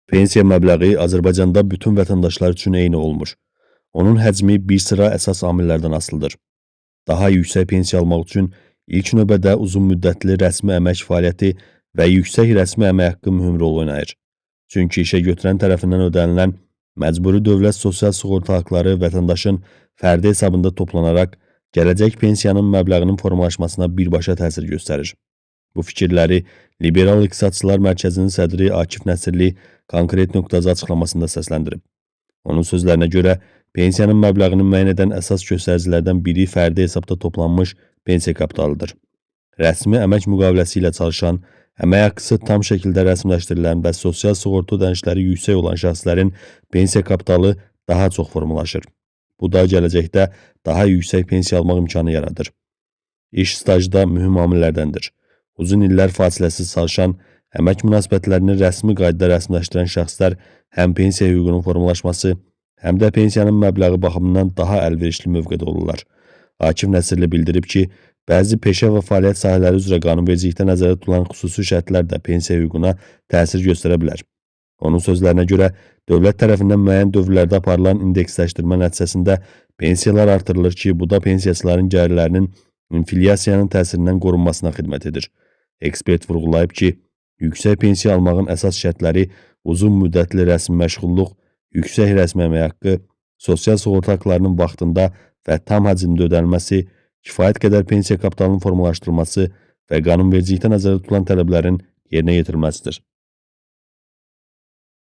Pensiya məbləği Azərbaycanda bütün vətəndaşlar üçün eyni olmur. Onun həcmi bir sıra əsas amillərdən asılıdır. Daha yüksək pensiya almaq üçün ilk növbədə uzun müddətli rəsmi əmək fəaliyyəti və yüksək rəsmi əmək haqqı mühüm rol oynayır. Çünki işə götürən tərəfindən ödənilən məcburi dövlət sosial sığorta haqları vətəndaşın fərdi hesabında toplanaraq gələcək pensiyanın məbləğinin formalaşmasına birbaşa təsir göstərir. Bu fikirləri Liberal İqtisadçılar Mərkəzinin sədri Akif Nəsirli konkret nöqtəci açıqlamasında səsləndirib. Onun sözlərinə görə, pensiyanın məbləğini müəyyən edən əsas göstəricilərdən biri fərdi hesabda toplanmış pensiya kapitalıdır. Rəsmi əmək müqaviləsi ilə çalışan, əmək haqqısı tam şəkildə rəsmiləşdirilən və sosial sığorta ödənişləri yüksək olan şəxslərin pensiya kapitalı daha çox formalaşır. Bu da gələcəkdə daha yüksək pensiya almaq imkanı yaradır. İş stajı da mühüm amillərdəndir. Uzun illər fasiləsiz çalışan, əmək münasibətlərini rəsmi qaydada rəsmiləşdirən şəxslər həm pensiya hüququnun formalaşması, həm də pensiyanın məbləği baxımından daha əlverişli mövqedə olurlar. Akif Nəsirli bildirib ki, bəzi peşə və fəaliyyət sahələri üzrə qanunvericilikdə nəzərdə tutulan xüsusi şərtlər də pensiya hüququna təsir göstərə bilər. Onun sözlərinə görə, dövlət tərəfindən müəyyən dövrlərdə aparılan indeksləşdirmə nəticəsində pensiyalar artırılır ki, bu da pensiyaçıların gəlirlərinin inflyasiyanın təsirindən qorunmasına xidmət edir. Ekspert vurğulayıb ki, yüksək pensiya almağın əsas şərtləri uzun müddətli rəsmi məşğulluq, yüksək rəsmi əmək haqqı, sosial sığorta haqlarının vaxtında və tam həcmdə ödənilməsi, kifayət qədər pensiya kapitalının formalaşdırılması və qanunvericilikdə nəzərdə tutulan tələblərin yerinə yetirilməsidir.